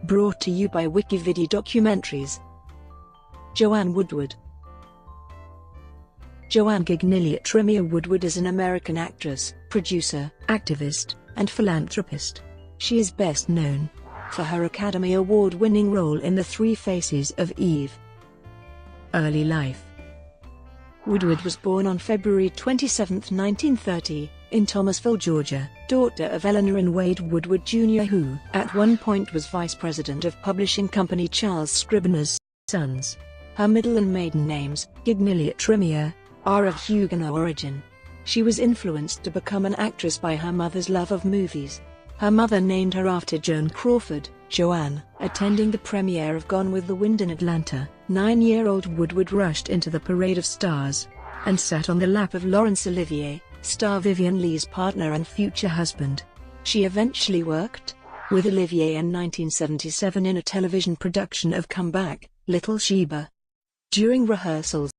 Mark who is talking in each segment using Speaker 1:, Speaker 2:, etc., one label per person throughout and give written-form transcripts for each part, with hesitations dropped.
Speaker 1: Brought to you by WikiVidi Documentaries. Joanne Woodward. Joanne Gignilliat Trimmier Woodward is an American actress, producer, activist, and philanthropist. She is best known for her Academy Award-winning role in The Three Faces of Eve. Early life. Woodward was born on February 27, 1930, in Thomasville, Georgia, daughter of Eleanor and Wade Woodward Jr., who at one point was vice president of publishing company Charles Scribner's Sons. Her middle and maiden names, Gignilliat Trimmier, are of Huguenot origin. She was influenced to become an actress by her mother's love of movies. Her mother named her after Joan Crawford. Joanne, attending the premiere of Gone with the Wind in Atlanta, 9-year-old Woodward rushed into the parade of stars and sat on the lap of Laurence Olivier, star Vivien Leigh's partner and future husband. She eventually worked with Olivier in 1977 in a television production of Come Back, Little Sheba. During rehearsals,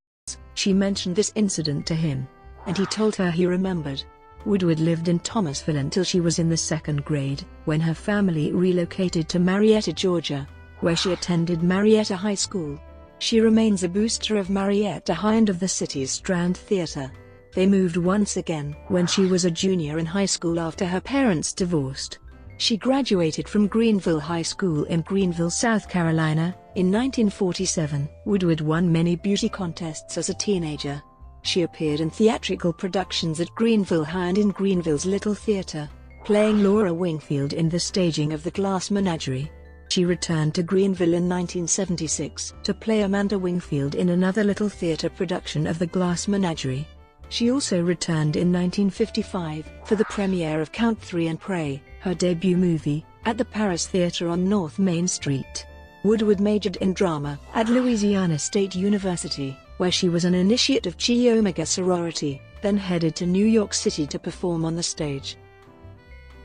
Speaker 1: she mentioned this incident to him, and he told her he remembered. Woodward lived in Thomasville until she was in the 2nd grade, when her family relocated to Marietta, Georgia, where she attended Marietta High School. She remains a booster of Marietta High and of the city's Strand Theater. They moved once again when she was a junior in high school after her parents divorced. She graduated from Greenville High School in Greenville, South Carolina, in 1947. Woodward won many beauty contests as a teenager. She appeared in theatrical productions at Greenville High and in Greenville's Little Theater, playing Laura Wingfield in the staging of The Glass Menagerie. She returned to Greenville in 1976 to play Amanda Wingfield in another Little Theater production of The Glass Menagerie. She also returned in 1955 for the premiere of Count 3 and Pray, her debut movie, at the Paris Theatre on North Main Street. Woodward majored in drama at Louisiana State University, where she was an initiate of Chi Omega sorority, then headed to New York City to perform on the stage.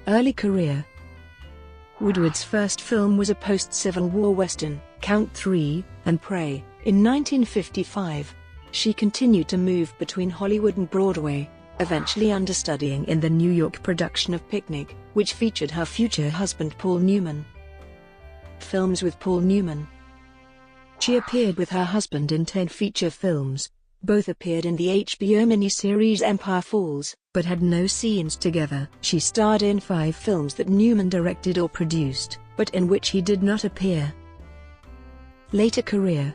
Speaker 1: Early career. Woodward's first film was a post-Civil War Western, Count 3 and Pray, in 1955. She continued to move between Hollywood and Broadway, eventually understudying in the New York production of Picnic, which featured her future husband Paul Newman. Films with Paul Newman. She appeared with her husband in 10 feature films. Both appeared in the HBO miniseries Empire Falls, but had no scenes together. She starred in 5 films that Newman directed or produced, but in which he did not appear. Later career.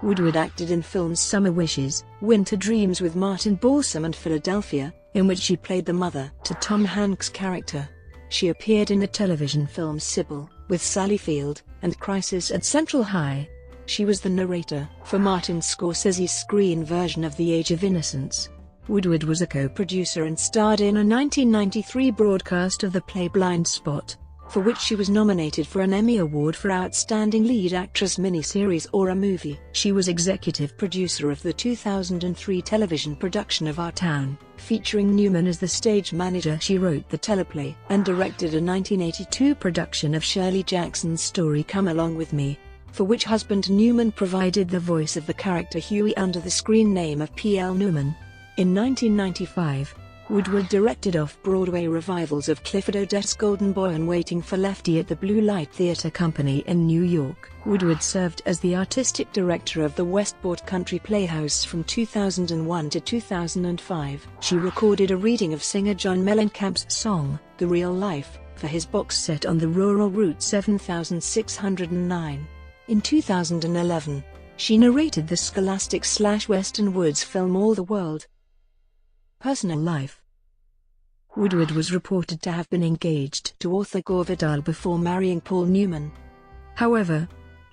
Speaker 1: Woodward acted in films Summer Wishes, Winter Dreams with Martin Balsam and Philadelphia, in which she played the mother to Tom Hanks' character. She appeared in the television film Sybil, with Sally Field, and Crisis at Central High. She was the narrator for Martin Scorsese's screen version of The Age of Innocence. Woodward was a co-producer and starred in a 1993 broadcast of the play Blind Spot, for which she was nominated for an Emmy Award for Outstanding Lead Actress miniseries or a movie. She was executive producer of the 2003 television production of Our Town, featuring Newman as the stage manager. She wrote the teleplay and directed a 1982 production of Shirley Jackson's story Come Along With Me, for which husband Newman provided the voice of the character Huey under the screen name of P.L. Newman. In 1995, Woodward directed off-Broadway revivals of Clifford Odets' Golden Boy and Waiting for Lefty at the Blue Light Theatre Company in New York. Woodward served as the artistic director of the Westport Country Playhouse from 2001 to 2005. She recorded a reading of singer John Mellencamp's song, The Real Life, for his box set on the rural Route 7609. In 2011, she narrated the scholastic/Western Woods film All the World. Personal life. Woodward was reported to have been engaged to author Gore Vidal before marrying Paul Newman. However,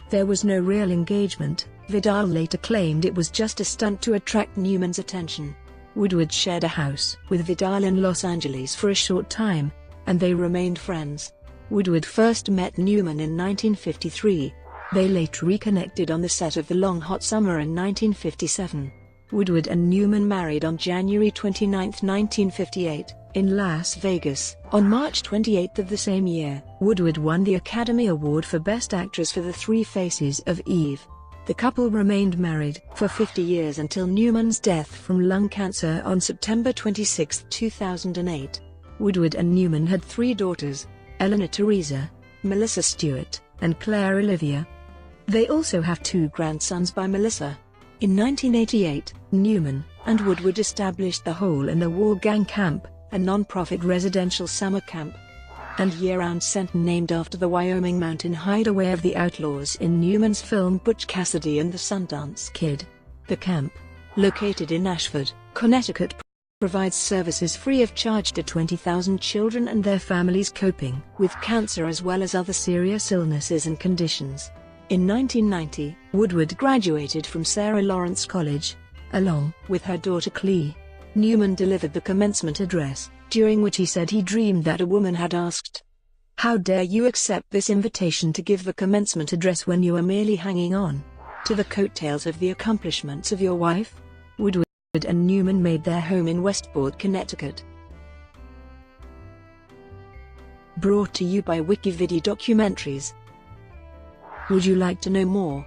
Speaker 1: there was no real engagement. Vidal later claimed it was just a stunt to attract Newman's attention. Woodward shared a house with Vidal in Los Angeles for a short time, and they remained friends. Woodward first met Newman in 1953. They later reconnected on the set of The Long Hot Summer in 1957. Woodward and Newman married on January 29, 1958, in Las Vegas. On March 28 of the same year, Woodward won the Academy Award for Best Actress for The Three Faces of Eve. The couple remained married for 50 years until Newman's death from lung cancer on September 26, 2008. Woodward and Newman had 3 daughters: Eleanor Teresa, Melissa Stewart, and Claire Olivia. They also have 2 grandsons by Melissa. In 1988, Newman and Woodward established the Hole in the Wall Gang Camp, a non-profit residential summer camp and year-round center named after the Wyoming mountain hideaway of the Outlaws in Newman's film Butch Cassidy and the Sundance Kid. The camp, located in Ashford, Connecticut, provides services free of charge to 20,000 children and their families coping with cancer as well as other serious illnesses and conditions. In 1990, Woodward graduated from Sarah Lawrence College, along with her daughter Clee. Newman delivered the commencement address, during which he said he dreamed that a woman had asked, "How dare you accept this invitation to give the commencement address when you are merely hanging on to the coattails of the accomplishments of your wife?" Woodward and Newman made their home in Westport, Connecticut. Brought to you by WikiVidi Documentaries. Would you like to know more?